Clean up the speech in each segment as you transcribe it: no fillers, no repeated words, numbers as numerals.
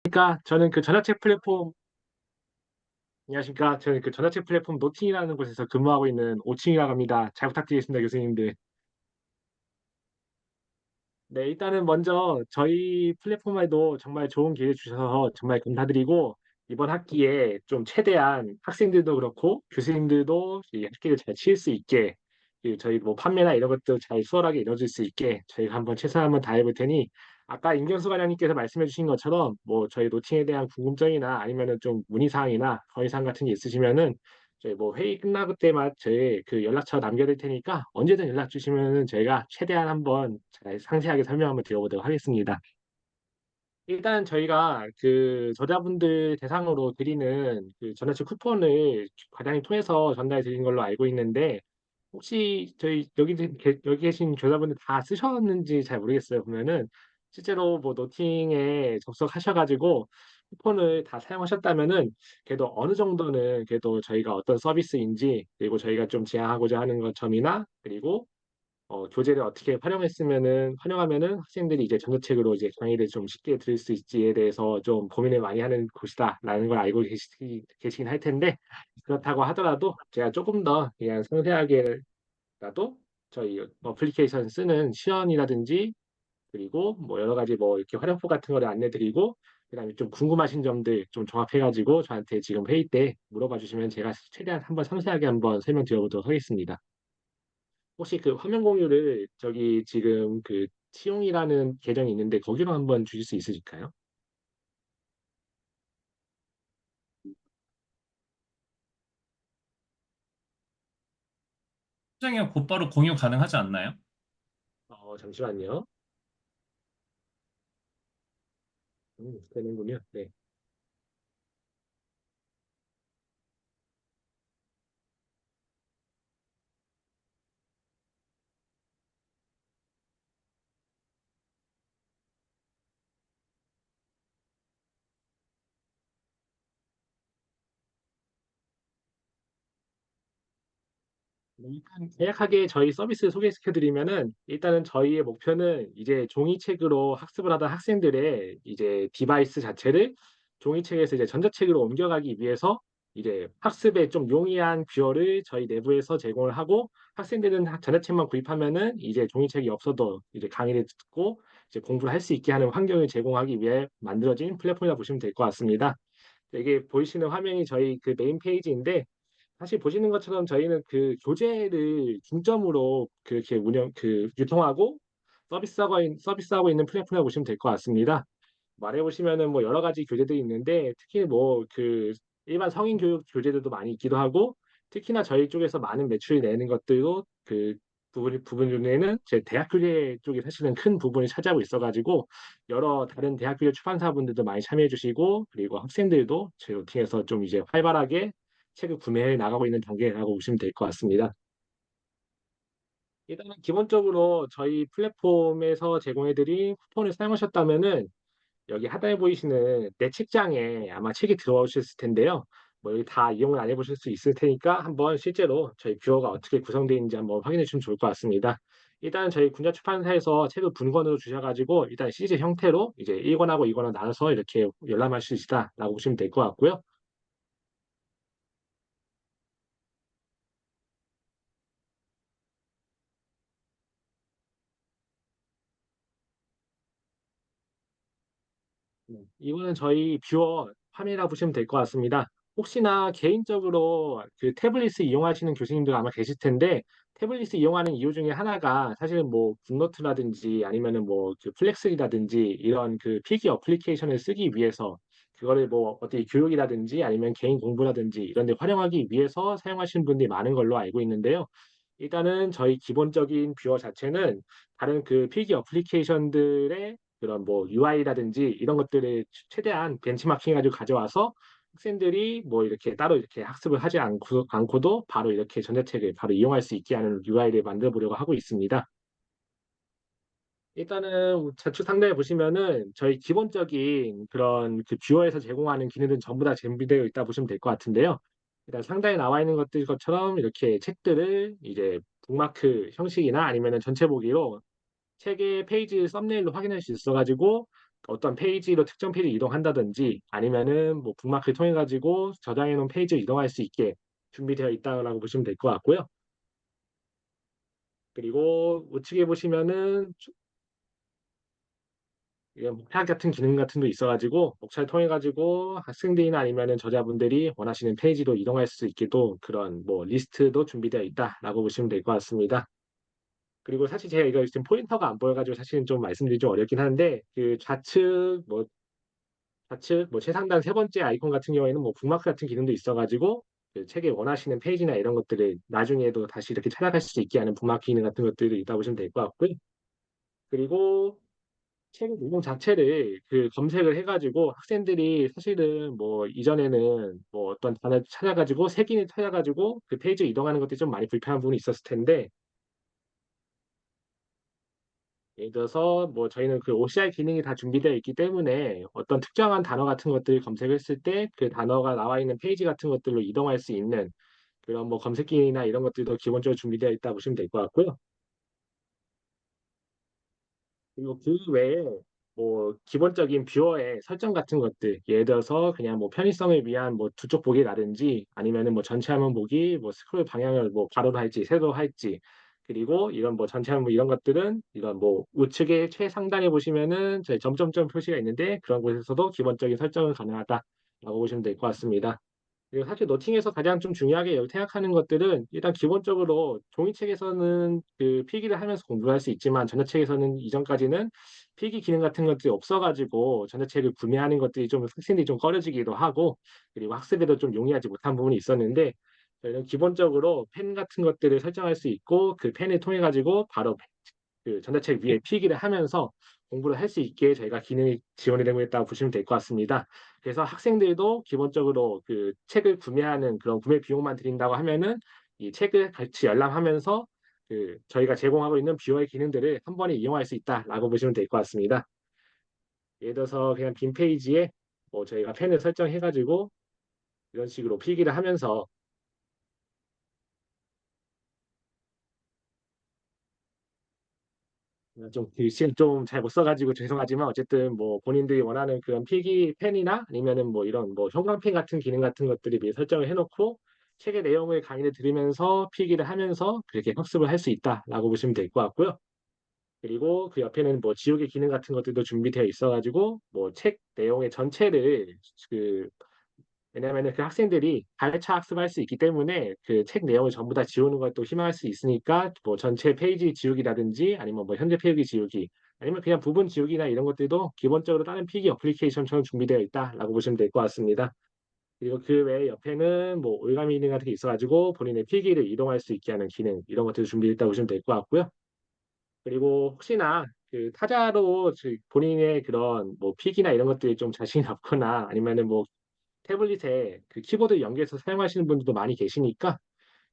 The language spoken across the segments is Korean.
그러니까 저는 그 전자책 플랫폼 안녕하십니까. 저는 그 전자책 플랫폼 노팅이라는 곳에서 근무하고 있는 오칭이라고 합니다. 잘 부탁드리겠습니다, 교수님들. 네, 일단은 먼저 저희 플랫폼에도 정말 좋은 기회 주셔서 정말 감사드리고 이번 학기에 좀 최대한 학생들도 그렇고 교수님들도 이 학기를 잘 치를 수 있게 그 저희 뭐 판매나 이런 것도 잘 수월하게 이루어질 수 있게 저희가 한번 최선을 한번 다해볼 테니 아까 임경수 관장님께서 말씀해 주신 것처럼 뭐 저희 노팅에 대한 궁금증이나 아니면은 좀 문의사항이나 건의사항 같은 게 있으시면은 저희 뭐 회의 끝나고 때마다 저희 그 연락처 남겨둘 테니까 언제든 연락 주시면은 저희가 최대한 한번 잘 상세하게 설명 한번 드려보도록 하겠습니다. 일단 저희가 그 저자분들 대상으로 드리는 그 전화책 쿠폰을 과장님 통해서 전달해 드린 걸로 알고 있는데 혹시 저희 여기 계신 교사분들 다 쓰셨는지 잘 모르겠어요. 보면은 실제로 뭐 노팅에 접속하셔가지고 쿠폰을 다 사용하셨다면은 그래도 어느 정도는 그래도 저희가 어떤 서비스인지 그리고 저희가 좀 지향하고자 하는 것 점이나 그리고 교재를 어떻게 활용하면은 학생들이 이제 전자책으로 이제 강의를 좀 쉽게 들을 수 있지에 대해서 좀 고민을 많이 하는 곳이다라는 걸 알고 계시긴 할 텐데 그렇다고 하더라도 제가 조금 더 그냥 상세하게라도 저희 어플리케이션 쓰는 시연이라든지 그리고 뭐 여러 가지 뭐 이렇게 활용법 같은 거를 안내드리고 그다음에 좀 궁금하신 점들 좀 종합해가지고 저한테 지금 회의 때 물어봐 주시면 제가 최대한 한번 상세하게 한번 설명드려보도록 하겠습니다. 혹시 그 화면 공유를 저기 지금 그 치용이라는 계정이 있는데 거기로 한번 주실 수 있으실까요? 시장에 곧바로 공유 가능하지 않나요? 잠시만요. 되는군요. 네. 일단 간략하게 저희 서비스 소개시켜드리면은 일단은 저희의 목표는 이제 종이책으로 학습을 하던 학생들의 이제 디바이스 자체를 종이책에서 이제 전자책으로 옮겨가기 위해서 이제 학습에 좀 용이한 뷰어를 저희 내부에서 제공을 하고 학생들은 전자책만 구입하면은 이제 종이책이 없어도 이제 강의를 듣고 이제 공부를 할 수 있게 하는 환경을 제공하기 위해 만들어진 플랫폼이라고 보시면 될 것 같습니다. 이게 보이시는 화면이 저희 그 메인 페이지인데 사실 보시는 것처럼 저희는 그 교재를 중점으로 그렇게 유통하고 서비스하고 있는 플랫폼이라고 보시면 될 것 같습니다. 말해 보시면은 뭐 여러 가지 교재들이 있는데 특히 뭐 그 일반 성인 교육 교재들도 많이 있기도 하고 특히나 저희 쪽에서 많은 매출을 내는 것들도 그 부분 중에는 제 대학 교재 쪽이 사실은 큰 부분을 차지하고 있어가지고 여러 다른 대학 교재 출판사분들도 많이 참여해 주시고 그리고 학생들도 저희 루팅에서 좀 이제 활발하게 책을 구매해 나가고 있는 단계라고 보시면 될 것 같습니다. 일단은 기본적으로 저희 플랫폼에서 제공해드린 쿠폰을 사용하셨다면은 여기 하단에 보이시는 내 책장에 아마 책이 들어오셨을 텐데요. 뭐 여기 다 이용을 안 해보실 수 있을 테니까 한번 실제로 저희 뷰어가 어떻게 구성되어 있는지 한번 확인해 주시면 좋을 것 같습니다. 일단 저희 군자출판사에서 책을 분권으로 주셔가지고 일단 시리즈 형태로 이제 1권하고 2권을 나눠서 이렇게 열람할 수 있다라고 보시면 될 것 같고요. 이거는 저희 뷰어 화면이라고 보시면 될 것 같습니다. 혹시나 개인적으로 그 태블릿을 이용하시는 교수님들 아마 계실 텐데 태블릿을 이용하는 이유 중에 하나가 사실은 뭐 굿노트라든지 아니면은 뭐그 플렉스라든지 이런 그 필기 어플리케이션을 쓰기 위해서 그거를 뭐 어떻게 교육이라든지 아니면 개인 공부라든지 이런 데 활용하기 위해서 사용하시는 분들이 많은 걸로 알고 있는데요. 일단은 저희 기본적인 뷰어 자체는 다른 그 필기 어플리케이션들의 그런 뭐 UI라든지 이런 것들을 최대한 벤치마킹 해가지고 가져와서 학생들이 뭐 이렇게 따로 이렇게 학습을 하지 않고도 바로 이렇게 전자책을 바로 이용할 수 있게 하는 UI를 만들어 보려고 하고 있습니다. 일단은 좌측 상단에 보시면은 저희 기본적인 그런 그 뷰어에서 제공하는 기능들은 전부 다 준비되어 있다 보시면 될 것 같은데요. 일단 상단에 나와 있는 것들 것처럼 이렇게 책들을 이제 북마크 형식이나 아니면은 전체 보기로 책의 페이지 썸네일로 확인할 수 있어가지고 어떤 페이지로 특정 페이지 이동한다든지 아니면은 뭐 북마크를 통해 가지고 저장해 놓은 페이지로 이동할 수 있게 준비되어 있다라고 보시면 될 것 같고요. 그리고 우측에 보시면은 이런 목차 같은 기능 같은 거 있어가지고 목차를 통해 가지고 학생들이나 아니면은 저자분들이 원하시는 페이지로 이동할 수 있게도 그런 뭐 리스트도 준비되어 있다라고 보시면 될 것 같습니다. 그리고 사실 제가 이거 지금 포인터가 안 보여가지고 사실은 좀 말씀드리기 좀 어렵긴 한데 그 좌측 뭐 최상단 세 번째 아이콘 같은 경우에는 뭐 북마크 같은 기능도 있어가지고 그 책에 원하시는 페이지나 이런 것들을 나중에도 다시 이렇게 찾아갈 수 있게 하는 북마크 기능 같은 것들도 있다고 보시면 될 것 같고요. 그리고 책 내용 자체를 그 검색을 해가지고 학생들이 사실은 뭐 이전에는 뭐 어떤 단어 찾아가지고 색인을 찾아가지고 그 페이지에 이동하는 것들이 좀 많이 불편한 부분이 있었을 텐데 예를 들어서 뭐 저희는 그 OCR 기능이 다 준비되어 있기 때문에 어떤 특정한 단어 같은 것들을 검색했을 때 그 단어가 나와 있는 페이지 같은 것들로 이동할 수 있는 그런 뭐 검색 기능이나 이런 것들도 기본적으로 준비되어 있다 보시면 될 것 같고요. 그리고 그 외에 뭐 기본적인 뷰어의 설정 같은 것들 예를 들어서 그냥 뭐 편의성을 위한 뭐 두 쪽 보기라든지 아니면은 뭐 전체 화면 보기 뭐 스크롤 방향을 뭐 가로로 할지 세로로 할지 그리고 이런 뭐 전체 화면 이런 것들은 이런 뭐 우측에 최상단에 보시면은 저희 점점점 표시가 있는데 그런 곳에서도 기본적인 설정은 가능하다라고 보시면 될 것 같습니다. 그리고 사실 노팅에서 가장 좀 중요하게 여기 생각하는 것들은 일단 기본적으로 종이책에서는 그 필기를 하면서 공부를 할 수 있지만 전자책에서는 이전까지는 필기 기능 같은 것들이 없어가지고 전자책을 구매하는 것들이 좀 학생들이 좀 꺼려지기도 하고 그리고 학습에도 좀 용이하지 못한 부분이 있었는데 저희는 기본적으로 펜 같은 것들을 설정할 수 있고 그 펜을 통해 가지고 바로 그 전자책 위에 필기를 하면서 공부를 할 수 있게 저희가 기능이 지원이 되고 있다고 보시면 될 것 같습니다. 그래서 학생들도 기본적으로 그 책을 구매하는 그런 구매 비용만 드린다고 하면은 이 책을 같이 열람하면서 그 저희가 제공하고 있는 뷰어의 기능들을 한 번에 이용할 수 있다라고 보시면 될 것 같습니다. 예를 들어서 그냥 빈 페이지에 뭐 저희가 펜을 설정해 가지고 이런 식으로 필기를 하면서 좀 글씨를 좀 잘 못 써가지고 죄송하지만 어쨌든 뭐 본인들이 원하는 그런 필기 펜이나 아니면은 뭐 이런 뭐 형광펜 같은 기능 같은 것들이 미리 설정을 해놓고 책의 내용을 강의를 들으면서 필기를 하면서 그렇게 학습을 할 수 있다라고 보시면 될 것 같고요. 그리고 그 옆에는 뭐 지우개 기능 같은 것들도 준비되어 있어가지고 뭐 책 내용의 전체를 그 왜냐면은 그 학생들이 발차 학습할 수 있기 때문에 그 책 내용을 전부 다 지우는 것도 희망할 수 있으니까 뭐 전체 페이지 지우기라든지 아니면 뭐 현재 페이지 지우기 아니면 그냥 부분 지우기나 이런 것들도 기본적으로 다른 필기 어플리케이션처럼 준비되어 있다라고 보시면 될 것 같습니다. 그리고 그 외에 옆에는 뭐 올가미 기능 같은 게 있어가지고 본인의 필기를 이동할 수 있게 하는 기능 이런 것들도 준비되어 있다고 보시면 될 것 같고요. 그리고 혹시나 그 타자로 본인의 그런 뭐 필기나 이런 것들이 좀 자신이 없거나 아니면은 뭐 태블릿에 그 키보드 연계해서 사용하시는 분들도 많이 계시니까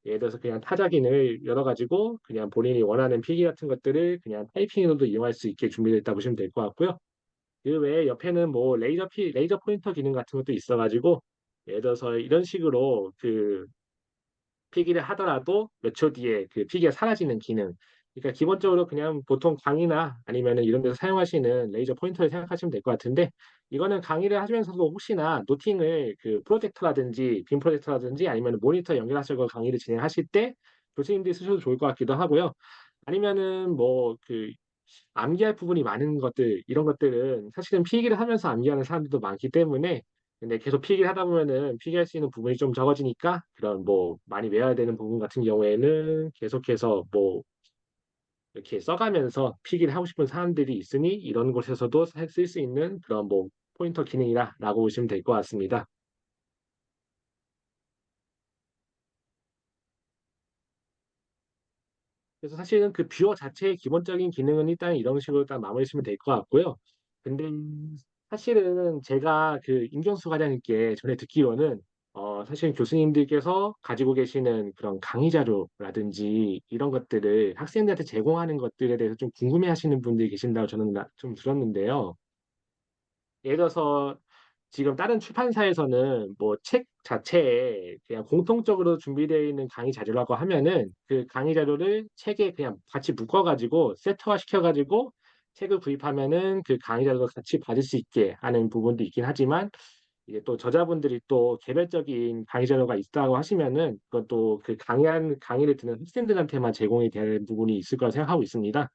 예를 들어서 그냥 타자 기능을 열어가지고 그냥 본인이 원하는 필기 같은 것들을 그냥 타이핑으로도 이용할 수 있게 준비되어 있다고 보시면 될 것 같고요. 그 외에 옆에는 뭐 레이저 포인터 기능 같은 것도 있어가지고 예를 들어서 이런 식으로 그 필기를 하더라도 몇 초 뒤에 그 필기가 사라지는 기능. 그러니까 기본적으로 그냥 보통 강의나 아니면은 이런 데서 사용하시는 레이저 포인터를 생각하시면 될 것 같은데 이거는 강의를 하시면서도 혹시나 노팅을 그 프로젝터라든지 빔 프로젝터라든지 아니면 모니터 연결하셔서 강의를 진행하실 때 교수님들이 쓰셔도 좋을 것 같기도 하고요. 아니면은 뭐 그 암기할 부분이 많은 것들 이런 것들은 사실은 필기를 하면서 암기하는 사람들도 많기 때문에 근데 계속 필기를 하다 보면은 필기할 수 있는 부분이 좀 적어지니까 그런 뭐 많이 외워야 되는 부분 같은 경우에는 계속해서 뭐 이렇게 써가면서 필기를 하고 싶은 사람들이 있으니 이런 곳에서도 쓸 수 있는 그런 뭐 포인터 기능이다라고 보시면 될 것 같습니다. 그래서 사실은 그 뷰어 자체의 기본적인 기능은 일단 이런 식으로 딱 마무리하시면 될 것 같고요. 근데 사실은 제가 그 임경수 과장님께 전에 듣기로는 사실 교수님들께서 가지고 계시는 그런 강의 자료라든지 이런 것들을 학생들한테 제공하는 것들에 대해서 좀 궁금해하시는 분들이 계신다고 저는 좀 들었는데요. 예를 들어서 지금 다른 출판사에서는 뭐 책 자체에 그냥 공통적으로 준비되어 있는 강의 자료라고 하면은 그 강의 자료를 책에 그냥 같이 묶어 가지고 세트화 시켜 가지고 책을 구입하면은 그 강의자도 같이 받을 수 있게 하는 부분도 있긴 하지만 이게 또 저자분들이 또 개별적인 강의 자료가 있다고 하시면은 그것도 그 강의를 듣는 학생들한테만 제공이 되는 부분이 있을 거라 생각하고 있습니다.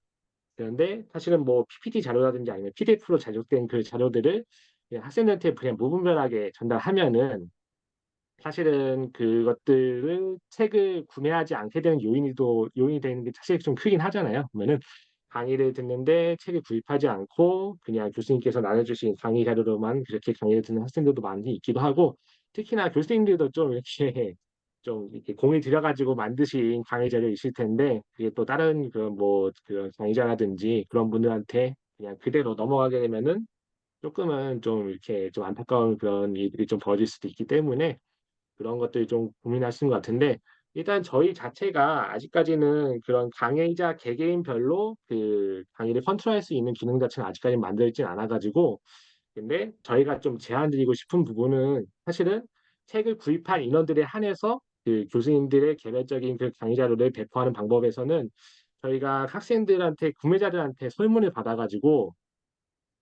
그런데 사실은 뭐 PPT 자료라든지 아니면 PDF로 제작된 그 자료들을 그냥 학생들한테 그냥 무분별하게 전달하면은 사실은 그것들을 책을 구매하지 않게 되는 요인이 되는 게 사실 좀 크긴 하잖아요. 그러면은 강의를 듣는데 책을 구입하지 않고 그냥 교수님께서 나눠주신 강의 자료로만 그렇게 강의를 듣는 학생들도 많이 있기도 하고 특히나 교수님들도 좀 이렇게 좀 이렇게 공을 들여가지고 만드신 강의 자료 있을 텐데 그게 또 다른 그런 뭐 그런 강의자라든지 그런 분들한테 그냥 그대로 넘어가게 되면은 조금은 좀 이렇게 좀 안타까운 그런 일들이 좀 벌어질 수도 있기 때문에 그런 것들이 좀 고민하시는 것 같은데 일단 저희 자체가 아직까지는 그런 강의자 개개인별로 그 강의를 컨트롤할 수 있는 기능 자체는 아직까지 만들어지진 않아가지고 근데 저희가 좀 제안드리고 싶은 부분은 사실은 책을 구입한 인원들에 한해서 그 교수님들의 개별적인 그 강의 자료를 배포하는 방법에서는 저희가 학생들한테 구매자들한테 설문을 받아가지고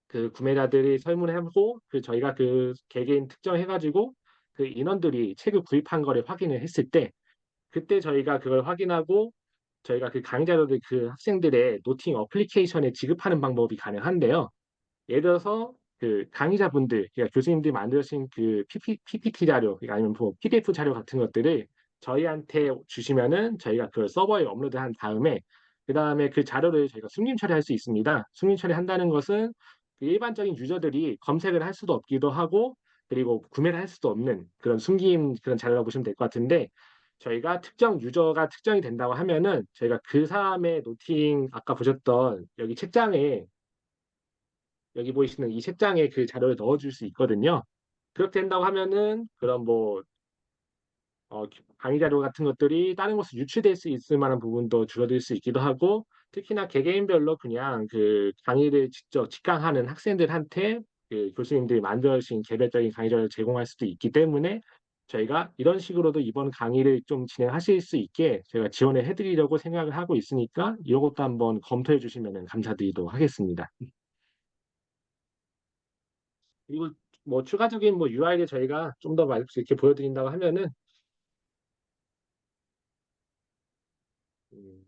그 구매자들이 설문을 하고 그 저희가 그 개개인 특정해가지고 그 인원들이 책을 구입한 거를 확인을 했을 때 그때 저희가 그걸 확인하고 저희가 그 강의자료들 그 학생들의 노팅 어플리케이션에 지급하는 방법이 가능한데요. 예를 들어서 그 강의자분들, 그러니까 교수님들이 만드신 그 PPT 자료, 그러니까 아니면 뭐 PDF 자료 같은 것들을 저희한테 주시면은 저희가 그걸 서버에 업로드한 다음에 그 다음에 그 자료를 저희가 숨김 처리할 수 있습니다. 숨김 처리한다는 것은 그 일반적인 유저들이 검색을 할 수도 없기도 하고 그리고 구매를 할 수도 없는 그런 숨김 그런 자료라고 보시면 될 것 같은데 저희가 특정 유저가 특정이 된다고 하면은 저희가 그 사람의 노팅 아까 보셨던 여기 책장에 여기 보이시는 이 책장에 그 자료를 넣어줄 수 있거든요. 그렇게 된다고 하면은 그런 뭐 강의 자료 같은 것들이 다른 곳에 유출될 수 있을 만한 부분도 줄어들 수 있기도 하고 특히나 개개인별로 그냥 그 강의를 직접 직강하는 학생들한테 그 교수님들이 만들어주신 개별적인 강의 자료를 제공할 수도 있기 때문에 저희가 이런 식으로도 이번 강의를 좀 진행하실 수 있게 저희가 지원을 해드리려고 생각을 하고 있으니까 이것도 한번 검토해 주시면 감사드리도록 하겠습니다. 그리고 뭐 추가적인 뭐 UI를 저희가 좀 더 이렇게 보여드린다고 하면은 음,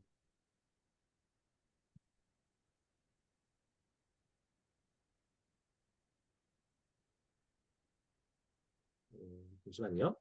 잠시만요.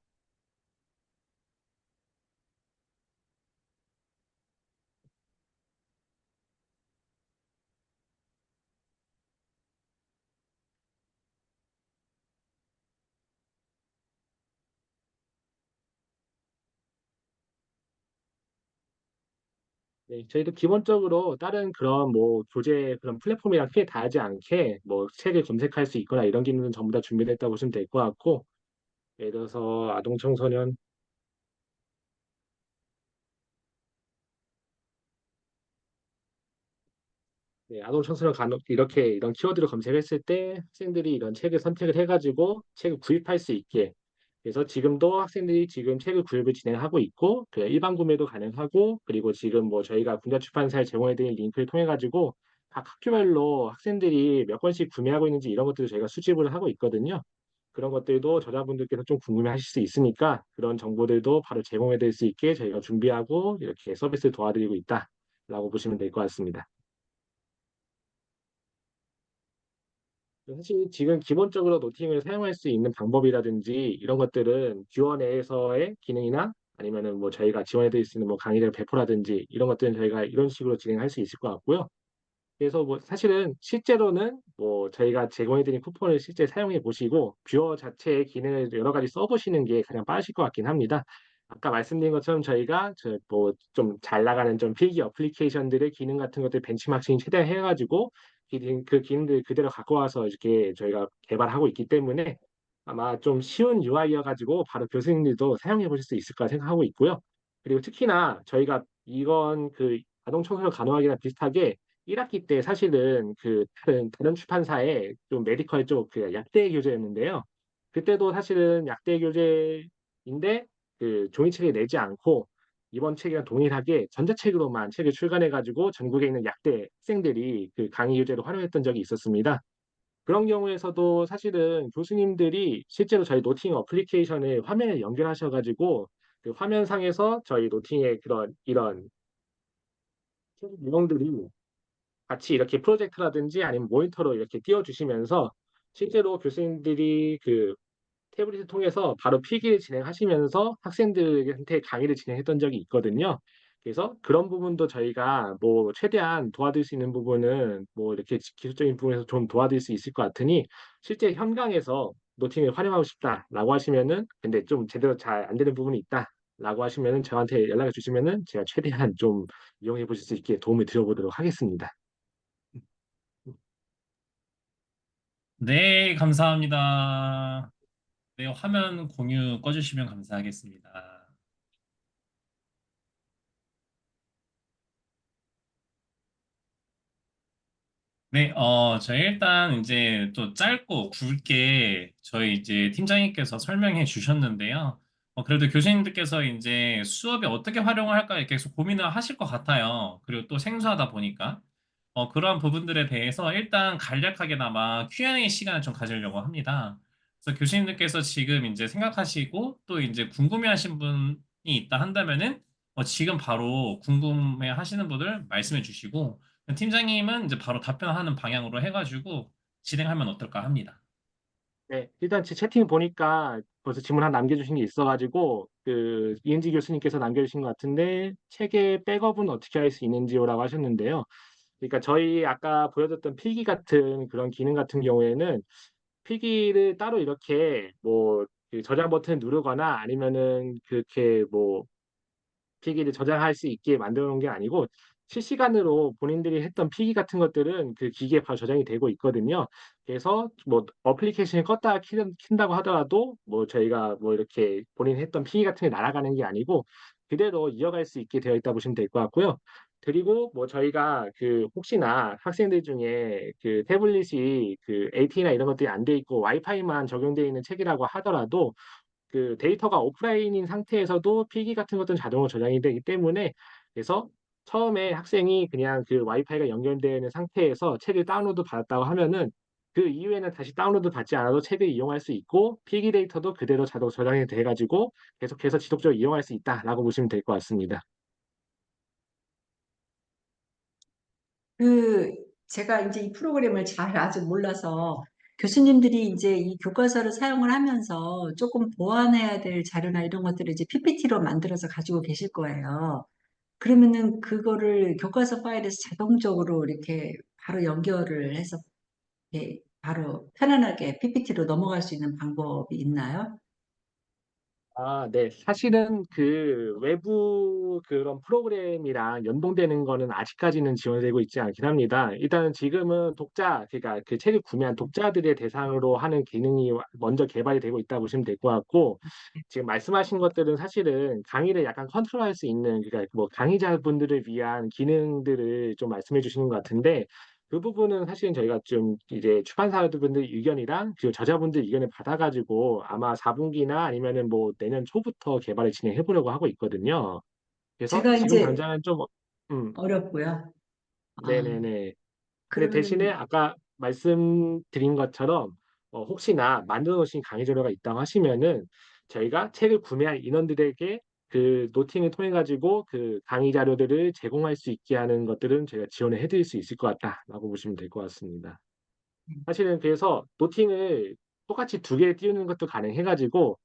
네, 저희도 기본적으로 다른 그런 뭐 교재 그런 플랫폼이랑 크게 다르지 않게 뭐 책을 검색할 수 있거나 이런 기능은 전부 다 준비됐다고 보시면 될 것 같고 예를 들어서 아동 청소년 네, 아동 청소년 간호 이렇게 이런 키워드를 검색했을 때 학생들이 이런 책을 선택을 해가지고 책을 구입할 수 있게 그래서 지금도 학생들이 지금 책을 구입을 진행하고 있고 그 일반 구매도 가능하고 그리고 지금 뭐 저희가 군자출판사에 제공해드린 링크를 통해 가지고 각 학교별로 학생들이 몇 권씩 구매하고 있는지 이런 것들을 저희가 수집을 하고 있거든요. 그런 것들도 저자분들께서 좀 궁금해하실 수 있으니까 그런 정보들도 바로 제공해드릴 수 있게 저희가 준비하고 이렇게 서비스 도와드리고 있다라고 보시면 될 것 같습니다. 사실 지금 기본적으로 노팅을 사용할 수 있는 방법이라든지 이런 것들은 뷰어 내에서의 기능이나 아니면은 뭐 저희가 지원해드릴 수 있는 뭐 강의들 배포라든지 이런 것들은 저희가 이런 식으로 진행할 수 있을 것 같고요. 그래서 뭐 사실은 실제로는 뭐 저희가 제공해드린 쿠폰을 실제 사용해 보시고 뷰어 자체의 기능을 여러 가지 써보시는 게 가장 빠르실 것 같긴 합니다. 아까 말씀드린 것처럼 저희가 뭐 좀 잘 나가는 좀 필기 어플리케이션들의 기능 같은 것들 벤치마킹 최대한 해가지고 그 기능들 그대로 갖고 와서 이렇게 저희가 개발하고 있기 때문에 아마 좀 쉬운 UI여가지고 바로 교수님들도 사용해 보실 수 있을 거라 생각하고 있고요. 그리고 특히나 저희가 이건 그 아동 청소년 간호학이랑 비슷하게 1학기 때 사실은 그 다른 출판사에 좀 메디컬 쪽 그 약대 교재였는데요. 그때도 사실은 약대 교재인데 그 종이책을 내지 않고 이번 책이랑 동일하게 전자책으로만 책을 출간해가지고 전국에 있는 약대 학생들이 그 강의 교재로 활용했던 적이 있었습니다. 그런 경우에서도 사실은 교수님들이 실제로 저희 노팅 어플리케이션을 화면에 연결하셔가지고 그 화면상에서 저희 노팅의 그런 이런 내용들이 같이 이렇게 프로젝트라든지 아니면 모니터로 이렇게 띄워주시면서 실제로 교수님들이 그 태블릿을 통해서 바로 필기를 진행하시면서 학생들한테 강의를 진행했던 적이 있거든요. 그래서 그런 부분도 저희가 뭐 최대한 도와드릴 수 있는 부분은 뭐 이렇게 기술적인 부분에서 좀 도와드릴 수 있을 것 같으니 실제 현장에서 노팅을 활용하고 싶다라고 하시면은 근데 좀 제대로 잘 안 되는 부분이 있다라고 하시면은 저한테 연락을 주시면은 제가 최대한 좀 이용해 보실 수 있게 도움을 드려보도록 하겠습니다. 네, 감사합니다. 네, 화면 공유 꺼주시면 감사하겠습니다. 네, 저희 일단 이제 또 짧고 굵게 저희 이제 팀장님께서 설명해 주셨는데요. 그래도 교수님들께서 이제 수업에 어떻게 활용을 할까 계속 고민을 하실 것 같아요. 그리고 또 생소하다 보니까. 그러한 부분들에 대해서 일단 간략하게나마 Q&A 시간을 좀 가지려고 합니다. 그래서 교수님들께서 지금 이제 생각하시고 또 이제 궁금해하신 분이 있다 한다면은 지금 바로 궁금해 하시는 분들 말씀해 주시고 팀장님은 이제 바로 답변하는 방향으로 해가지고 진행하면 어떨까 합니다. 네, 일단 제 채팅 보니까 벌써 질문 하나 남겨주신 게 있어가지고 그 이은지 교수님께서 남겨주신 것 같은데 책의 백업은 어떻게 할 수 있는지요라고 하셨는데요. 그러니까 저희 아까 보여줬던 필기 같은 그런 기능 같은 경우에는 필기를 따로 이렇게 뭐그 저장 버튼 누르거나 아니면은 그렇게 뭐 필기를 저장할 수 있게 만들어 놓은 게 아니고 실시간으로 본인들이 했던 필기 같은 것들은 그 기기에 바로 저장이 되고 있거든요. 그래서 뭐 어플리케이션을 껐다가 킨다고 하더라도 뭐 저희가 뭐 이렇게 본인이 했던 필기 같은 게 날아가는 게 아니고 그대로 이어갈 수 있게 되어 있다 보시면 될 것 같고요. 그리고 뭐 저희가 그 혹시나 학생들 중에 그 태블릿이 그 AT나 이런 것들이 안 돼 있고 와이파이만 적용되어 있는 책이라고 하더라도 그 데이터가 오프라인인 상태에서도 필기 같은 것들은 자동으로 저장이 되기 때문에 그래서 처음에 학생이 그냥 그 와이파이가 연결되어 있는 상태에서 책을 다운로드 받았다고 하면은 그 이후에는 다시 다운로드 받지 않아도 책을 이용할 수 있고 필기 데이터도 그대로 자동 저장이 돼가지고 계속해서 지속적으로 이용할 수 있다라고 보시면 될 것 같습니다. 그 제가 이제 이 프로그램을 잘 아직 몰라서 교수님들이 이제 이 교과서를 사용을 하면서 조금 보완해야 될 자료나 이런 것들을 이제 PPT로 만들어서 가지고 계실 거예요. 그러면은 그거를 교과서 파일에서 자동적으로 이렇게 바로 연결을 해서 바로 편안하게 PPT로 넘어갈 수 있는 방법이 있나요? 아, 네. 사실은 그 외부 그런 프로그램이랑 연동되는 거는 아직까지는 지원되고 있지 않긴 합니다. 일단은 지금은 독자, 그러니까 그 책을 구매한 독자들의 대상으로 하는 기능이 먼저 개발이 되고 있다고 보시면 될 것 같고, 지금 말씀하신 것들은 사실은 강의를 약간 컨트롤할 수 있는, 그러니까 뭐 강의자분들을 위한 기능들을 좀 말씀해 주시는 것 같은데, 그 부분은 사실은 저희가 좀 이제 출판사분들 의견이랑 그 저자분들 의견을 받아가지고 아마 4분기나 아니면은 뭐 내년 초부터 개발을 진행해 보려고 하고 있거든요. 그래서 제가 지금 이제 당장은 좀, 음, 어렵고요. 아, 네네네. 근데 대신에 그러면 아까 말씀드린 것처럼 혹시나 만들어 놓으신 강의 자료가 있다고 하시면은 저희가 책을 구매할 인원들에게 그 노팅을 통해 가지고 그 강의 자료들을 제공할 수 있게 하는 것들은 저희가 지원을 해드릴 수 있을 것 같다라고 보시면 될 것 같습니다. 사실은 그래서 노팅을 똑같이 두 개 띄우는 것도 가능해가지고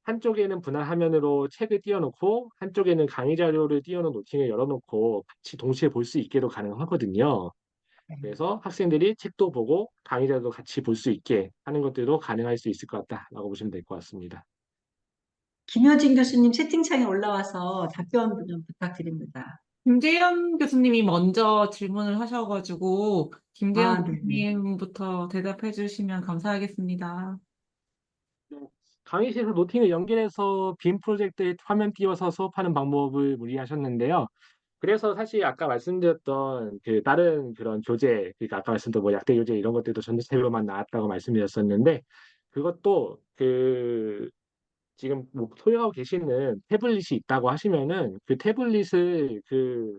한쪽에는 분할 화면으로 책을 띄워놓고 한쪽에는 강의 자료를 띄워놓은 노팅을 열어놓고 같이 동시에 볼 수 있게도 가능하거든요. 그래서 학생들이 책도 보고 강의 자료도 같이 볼 수 있게 하는 것들도 가능할 수 있을 것 같다라고 보시면 될 것 같습니다. 김효진 교수님 채팅창에 올라와서 답변 좀 부탁드립니다. 김재현 교수님이 먼저 질문을 하셔가지고, 김재현 아, 네네. 교수님부터 대답해 주시면 감사하겠습니다. 네. 강의실에서 노팅을 연결해서 빔 프로젝트에 화면 띄워서 수업하는 방법을 문의하셨는데요. 그래서 사실 아까 말씀드렸던 그 다른 그런 교재, 그러니까 아까 말씀드린 뭐 약대 교재 이런 것들도 전자책으로만 나왔다고 말씀드렸었는데 그것도 그 지금 뭐 소유하고 계시는 태블릿이 있다고 하시면은 그 태블릿을 그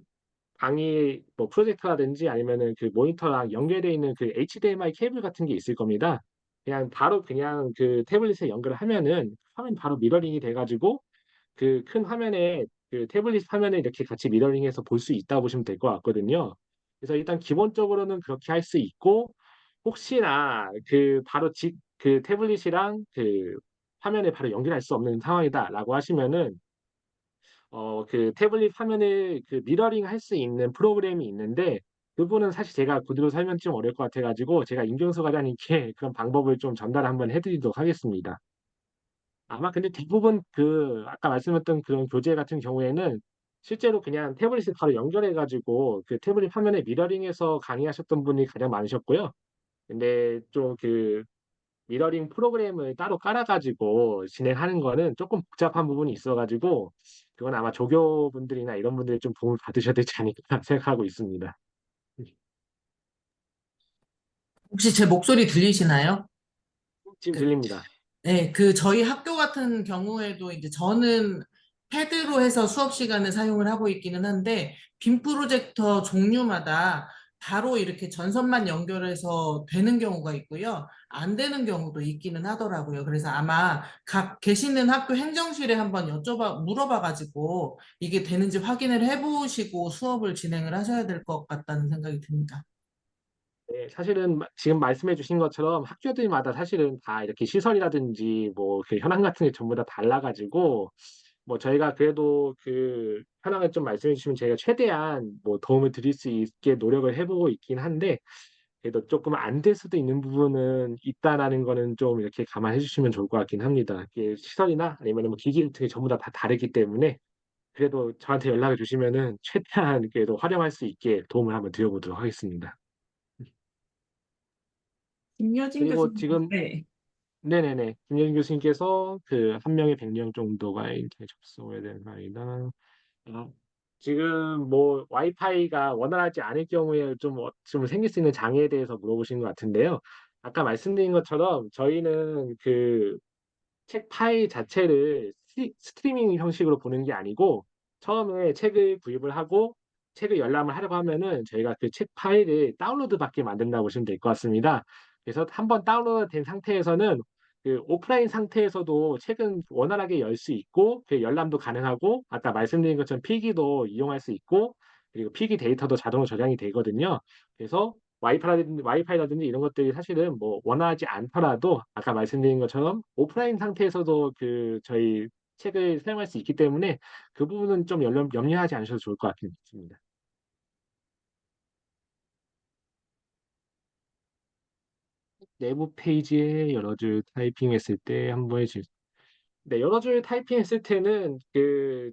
강의 뭐 프로젝터라든지 아니면은 그 모니터랑 연결되어 있는 그 HDMI 케이블 같은 게 있을 겁니다. 그냥 바로 그냥 그 태블릿에 연결을 하면은 화면 바로 미러링이 돼가지고 그 큰 화면에 그 태블릿 화면에 이렇게 같이 미러링해서 볼 수 있다고 보시면 될 것 같거든요. 그래서 일단 기본적으로는 그렇게 할 수 있고 혹시나 그 바로 그 태블릿이랑 그 화면에 바로 연결할 수 없는 상황이다라고 하시면은 그 태블릿 화면을 그 미러링 할 수 있는 프로그램이 있는데 그분은 사실 제가 그대로 설명 좀 어려울 것 같아가지고 제가 임경수 과장님께 그런 방법을 좀 전달 한번 해드리도록 하겠습니다. 아마 근데 대부분 그 아까 말씀했던 그런 교재 같은 경우에는 실제로 그냥 태블릿을 바로 연결해가지고 그 태블릿 화면에 미러링해서 강의하셨던 분이 가장 많으셨고요. 근데 좀 그 미러링 프로그램을 따로 깔아가지고 진행하는 거는 조금 복잡한 부분이 있어가지고 그건 아마 조교분들이나 이런 분들이 좀 도움을 받으셔야 되지 않을까 생각하고 있습니다. 혹시 제 목소리 들리시나요? 지금 그, 들립니다. 네, 저희 학교 같은 경우에도 이제 저는 패드로 해서 수업 시간에 사용을 하고 있기는 한데, 빔 프로젝터 종류마다 바로 이렇게 전선만 연결해서 되는 경우가 있고요. 안 되는 경우도 있기는 하더라고요. 그래서 아마 각 계시는 학교 행정실에 한번 물어봐가지고 이게 되는지 확인을 해보시고 수업을 진행을 하셔야 될 것 같다는 생각이 듭니다. 네, 사실은 지금 말씀해 주신 것처럼 학교들마다 사실은 다 이렇게 시설이라든지 뭐 그 현황 같은 게 전부 다 달라가지고 뭐 저희가 그래도 그 현황을 좀 말씀해 주시면 저희가 최대한 뭐 도움을 드릴 수 있게 노력을 해보고 있긴 한데 그래도 조금 안 될 수도 있는 부분은 있다라는 거는 좀 이렇게 감안해 주시면 좋을 것 같긴 합니다. 이게 시설이나 아니면 뭐 기기 같은 게 전부 다 다르기 때문에 그래도 저한테 연락을 주시면은 최대한 그래도 활용할 수 있게 도움을 한번 드려보도록 하겠습니다. 김여진 그리고 교수님, 지금 네. 네네네 김영진 교수님께서 그 한 명에 100명 정도가 이렇게 접속해야 되는 거 아니다. 아, 지금 뭐 와이파이가 원활하지 않을 경우에 좀 생길 수 있는 장애에 대해서 물어보신 것 같은데요. 아까 말씀드린 것처럼 저희는 그 책 파일 자체를 스트리밍 형식으로 보는 게 아니고 처음에 책을 구입을 하고 책을 열람을 하려고 하면은 저희가 그 책 파일을 다운로드 받게 만든다고 보시면 될 것 같습니다. 그래서 한번 다운로드 된 상태에서는 그 오프라인 상태에서도 책은 원활하게 열 수 있고 그 열람도 가능하고 아까 말씀드린 것처럼 필기도 이용할 수 있고 그리고 필기 데이터도 자동으로 저장이 되거든요. 그래서 와이파이라든지 이런 것들이 사실은 뭐 원하지 않더라도 아까 말씀드린 것처럼 오프라인 상태에서도 그 저희 책을 사용할 수 있기 때문에 그 부분은 좀 염려하지 않으셔도 좋을 것 같습니다. 내부 페이지에 여러 줄 타이핑했을 때 한번 해주세요. 네, 여러 줄 타이핑했을 때는 그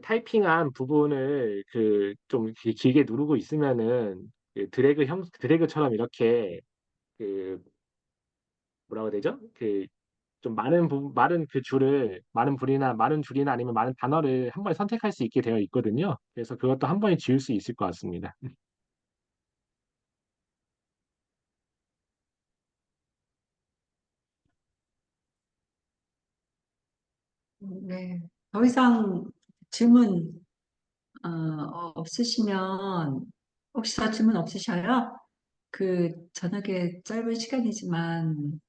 타이핑한 부분을 그 좀 길게 누르고 있으면은 그 드래그처럼 이렇게 그 뭐라고 해야 되죠? 그 좀 많은 그 줄을 많은 줄이나 아니면 많은 단어를 한 번에 선택할 수 있게 되어 있거든요. 그래서 그것도 한 번에 지울 수 있을 것 같습니다. 네. 더 이상 질문 없으시면 혹시 더 질문 없으셔요? 그 저녁에 짧은 시간이지만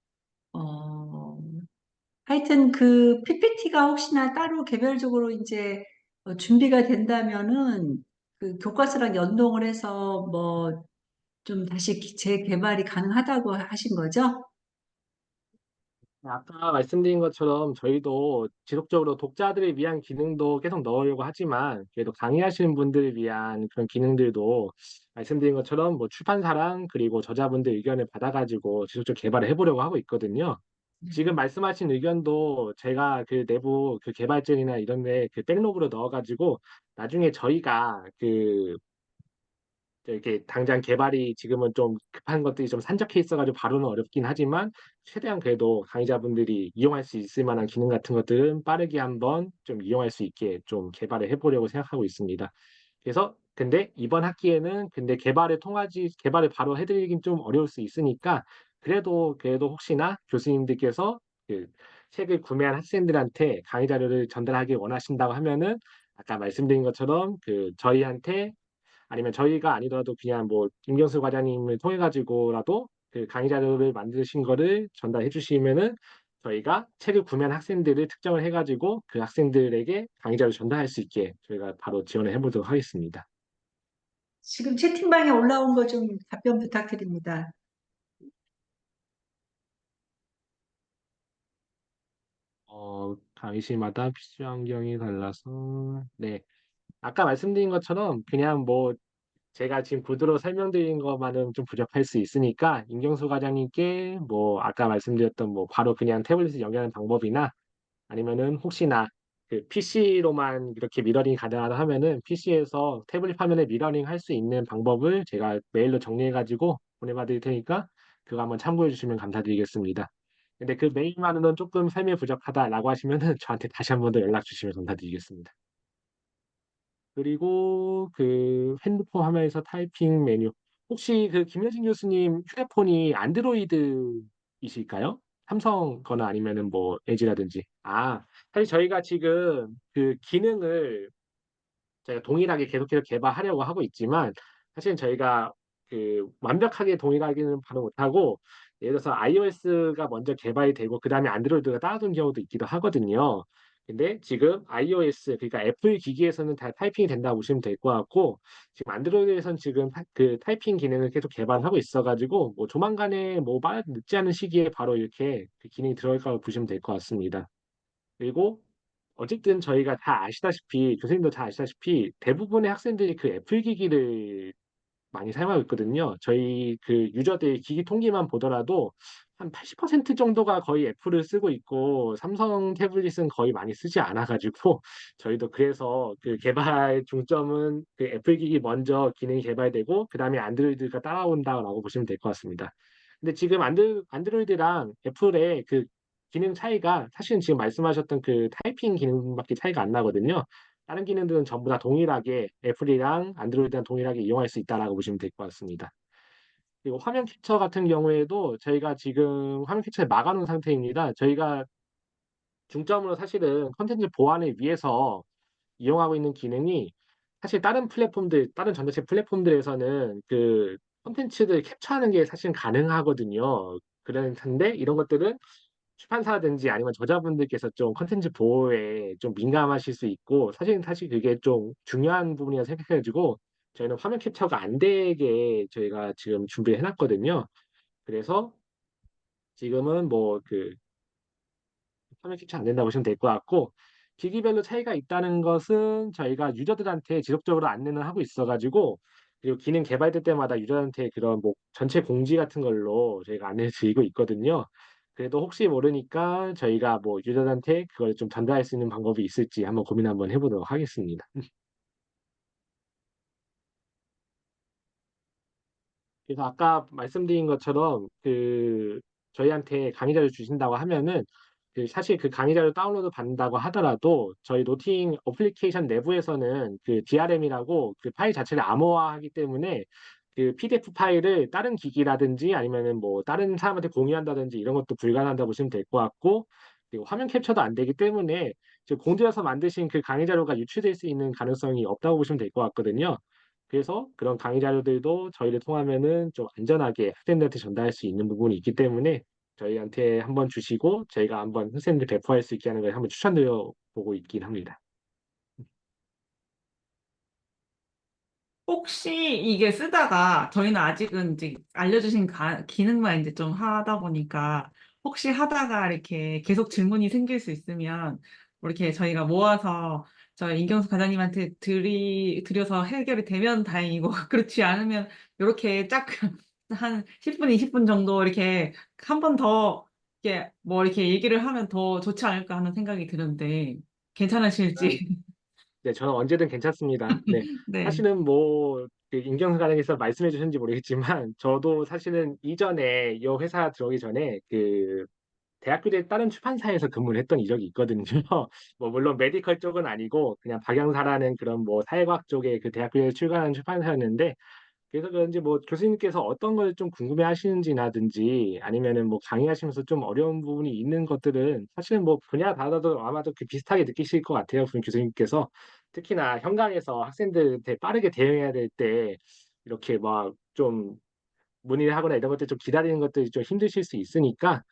어, 하여튼 그 PPT가 혹시나 따로 개별적으로 이제 준비가 된다면은 그 교과서랑 연동을 해서 뭐 좀 다시 재개발이 가능하다고 하신 거죠? 아까 말씀드린 것처럼 저희도 지속적으로 독자들을 위한 기능도 계속 넣으려고 하지만 그래도 강의하시는 분들을 위한 그런 기능들도 말씀드린 것처럼 뭐 출판사랑 그리고 저자분들 의견을 받아가지고 지속적으로 개발을 해보려고 하고 있거든요. 지금 말씀하신 의견도 제가 그 내부 그 개발진이나 이런 데 그 백로그로 넣어가지고 나중에 저희가 그 이렇게 당장 개발이 지금은 좀 급한 것들이 좀 산적해 있어가지고 바로는 어렵긴 하지만 최대한 그래도 강의자분들이 이용할 수 있을 만한 기능 같은 것들은 빠르게 한번 좀 이용할 수 있게 좀 개발을 해보려고 생각하고 있습니다. 그래서 근데 이번 학기에는 근데 개발을 바로 해드리긴 좀 어려울 수 있으니까 그래도 혹시나 교수님들께서 그 책을 구매한 학생들한테 강의 자료를 전달하기 원하신다고 하면은 아까 말씀드린 것처럼 그 저희한테 아니면 저희가 아니더라도 그냥 뭐 김경수 과장님을 통해 가지고라도 그 강의 자료를 만드신 거를 전달해 주시면은 저희가 책을 구매한 학생들을 특정을 해 가지고 그 학생들에게 강의 자료를 전달할 수 있게 저희가 바로 지원을 해 보도록 하겠습니다. 지금 채팅방에 올라온 거 좀 답변 부탁드립니다. 강의실마다 PC 환경이 달라서 네. 아까 말씀드린 것처럼 그냥 뭐 제가 지금 구두로 설명드린 것만은 좀 부족할 수 있으니까 임경수 과장님께 뭐 아까 말씀드렸던 뭐 바로 그냥 태블릿을 연결하는 방법이나 아니면은 혹시나 그 PC로만 이렇게 미러링이 가능하다 하면은 PC에서 태블릿 화면에 미러링 할 수 있는 방법을 제가 메일로 정리해가지고 보내봐 드릴 테니까 그거 한번 참고해 주시면 감사드리겠습니다. 근데 그 메일만으로는 조금 설명이 부족하다라고 하시면은 저한테 다시 한 번 더 연락 주시면 감사드리겠습니다. 그리고 그 핸드폰 화면에서 타이핑 메뉴. 혹시 그 김여진 교수님 휴대폰이 안드로이드이실까요? 삼성 거나 아니면은 뭐 LG라든지. 사실 저희가 지금 그 기능을 저희가 동일하게 계속해서 개발하려고 하고 있지만 사실 저희가 그 완벽하게 동일하게는 바로 못하고 예를 들어서 iOS가 먼저 개발이 되고 그다음에 안드로이드가 따라오는 경우도 있기도 하거든요. 근데 지금 iOS 그러니까 애플 기기에서는 다 타이핑이 된다고 보시면 될 것 같고 지금 안드로이드에서는 지금 그 타이핑 기능을 계속 개발하고 있어가지고 뭐 조만간에 뭐 늦지 않은 시기에 바로 이렇게 그 기능이 들어갈 거라고 보시면 될 것 같습니다. 그리고 어쨌든 저희가 다 아시다시피 교수님도 다 아시다시피 대부분의 학생들이 그 애플 기기를 많이 사용하고 있거든요. 저희 그 유저들 기기 통계만 보더라도 한 80% 정도가 거의 애플을 쓰고 있고 삼성 태블릿은 거의 많이 쓰지 않아 가지고 저희도 그래서 그 개발 중점은 그 애플 기기 먼저 기능이 개발되고 그다음에 안드로이드가 따라온다라고 보시면 될 것 같습니다. 근데 지금 안드로이드랑 애플의 그 기능 차이가 사실은 지금 말씀하셨던 그 타이핑 기능밖에 차이가 안 나거든요. 다른 기능들은 전부 다 동일하게 애플이랑 안드로이드랑 동일하게 이용할 수 있다라고 보시면 될 것 같습니다. 그리고 화면 캡처 같은 경우에도 저희가 지금 화면 캡처에 막아놓은 상태입니다. 저희가 중점으로 사실은 컨텐츠 보안을 위해서 이용하고 있는 기능이 사실 다른 플랫폼들, 다른 전자책 플랫폼들에서는 그 콘텐츠들 캡처하는 게 사실 가능하거든요. 그런데 이런 것들은 출판사든지 아니면 저자분들께서 좀 콘텐츠 보호에 좀 민감하실 수 있고 사실 그게 좀 중요한 부분이라 생각해가지고 저희는 화면 캡처가 안 되게 저희가 지금 준비해 놨거든요. 그래서 지금은 뭐 그 화면 캡처 안 된다고 보시면 될 것 같고 기기별로 차이가 있다는 것은 저희가 유저들한테 지속적으로 안내는 하고 있어가지고 그리고 기능 개발될 때마다 유저한테 그런 뭐 전체 공지 같은 걸로 저희가 안내를 드리고 있거든요. 그래도 혹시 모르니까 저희가 뭐 유저들한테 그걸 좀 전달할 수 있는 방법이 있을지 한번 고민 한번 해보도록 하겠습니다. 그래서 아까 말씀드린 것처럼 그 저희한테 강의 자료 주신다고 하면은 그 사실 그 강의 자료 다운로드 받는다고 하더라도 저희 노팅 어플리케이션 내부에서는 그 DRM이라고 그 파일 자체를 암호화하기 때문에 그 PDF 파일을 다른 기기라든지 아니면은 뭐 다른 사람한테 공유한다든지 이런 것도 불가능하다고 보시면 될 것 같고 그리고 화면 캡처도 안 되기 때문에 지금 공들여서 만드신 그 강의 자료가 유출될 수 있는 가능성이 없다고 보시면 될 것 같거든요. 그래서 그런 강의 자료들도 저희를 통하면은 좀 안전하게 학생들한테 전달할 수 있는 부분이 있기 때문에 저희한테 한번 주시고 저희가 한번 학생들 배포할 수 있게 하는 걸 한번 추천드려 보고 있긴 합니다. 혹시 이게 쓰다가 저희는 아직은 이제 알려주신 기능만 이제 좀 하다 보니까 혹시 하다가 이렇게 계속 질문이 생길 수 있으면 뭐 이렇게 저희가 모아서 저희 인경수 과장님한테 드려서 해결이 되면 다행이고 그렇지 않으면 이렇게 짝 한 10분, 20분 정도 이렇게 한 번 더 이렇게 뭐 이렇게 얘기를 하면 더 좋지 않을까 하는 생각이 드는데 괜찮으실지. 네, 저는 언제든 괜찮습니다. 네. 네. 사실은 뭐, 그 임경수 과장님께서 말씀해 주셨는지 모르겠지만, 저도 사실은 이전에 이 회사 들어오기 전에 그 대학교대 다른 출판사에서 근무를 했던 이력이 있거든요. 뭐, 물론 메디컬 쪽은 아니고, 그냥 박영사라는 그런 뭐 사회과학 쪽의 그 대학교에 출간하는 출판사였는데, 그래서 그런지 뭐 교수님께서 어떤 걸 좀 궁금해 하시는지라든지 아니면은 뭐 강의하시면서 좀 어려운 부분이 있는 것들은 사실은 뭐 분야 다르도 아마도 그 비슷하게 느끼실 것 같아요. 교수님께서 특히나 현장에서 학생들한테 빠르게 대응해야 될 때 이렇게 막 좀 문의를 하거나 이런 것들 좀 기다리는 것들이 좀 힘드실 수 있으니까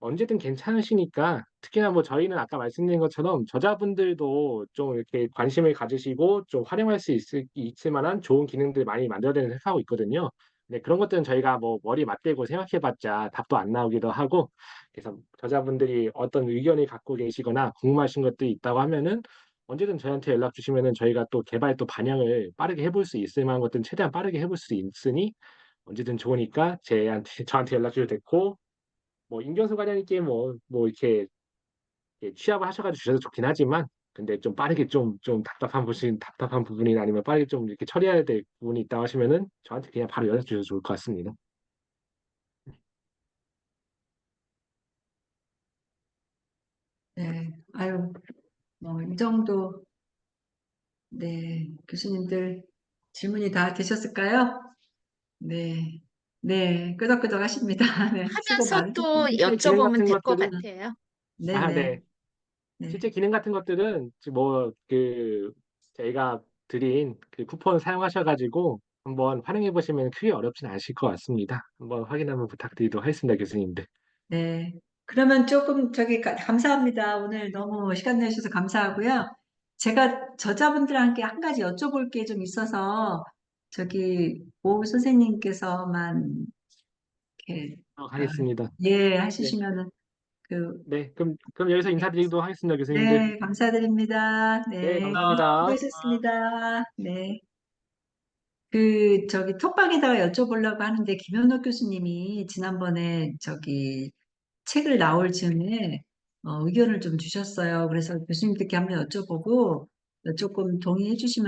언제든 괜찮으시니까 특히나 뭐 저희는 아까 말씀드린 것처럼 저자분들도 좀 이렇게 관심을 가지시고 좀 활용할 수 있을 만한 좋은 기능들 많이 만들어야 된다고 생각하고 있거든요. 네, 그런 것들은 저희가 뭐 머리 맞대고 생각해봤자 답도 안 나오기도 하고 그래서 저자분들이 어떤 의견을 갖고 계시거나 궁금하신 것들이 있다고 하면은 언제든 저희한테 연락 주시면은 저희가 또 개발 또 반영을 빠르게 해볼 수 있을 만한 것들은 최대한 빠르게 해볼 수 있으니 언제든 좋으니까 저한테 연락 주셔도 됐고 뭐 임경수 과장님께 뭐 이렇게 취합을 주셔도 좋긴 하지만 근데 좀 빠르게 좀 답답한 부분이나 아니면 빠르게 좀 이렇게 처리해야 될 부분이 있다고 하시면은 저한테 그냥 바로 연락 주셔도 좋을 것 같습니다. 네, 아유, 뭐, 이 정도, 네, 교수님들 질문이 다 되셨을까요? 네, 네, 끄덕끄덕 하십니다. 네, 수고 하면서 또 많으셨습니다. 실제 기능 여쭤보면 같은 될 것 것들은 같아요. 네네, 네. 네, 실제 기능 같은 것들은 뭐 그 저희가 드린 그 쿠폰 사용하셔가지고 한번 활용해 보시면 크게 어렵진 않으실 것 같습니다. 한번 확인 한번 부탁드리도록 하겠습니다, 교수님들. 네. 그러면 조금 감사합니다. 오늘 너무 시간 내주셔서 감사하고요. 제가 저자분들한테 한 가지 여쭤볼 게 좀 있어서 오 선생님께서만 이렇게 어, 하겠습니다. 예 네. 하시면은 그 네, 그럼 여기서 인사드리도록 하겠습니다, 교수님들. 네, 감사드립니다. 네, 네, 감사합니다. 수고하셨습니다. 네. 톡방에다가 여쭤보려고 하는데, 김현옥 교수님이 지난번에 책을 나올 즈음에 의견을 좀 주셨어요. 그래서 교수님들께 한번 여쭤보고 조금 동의해 주시면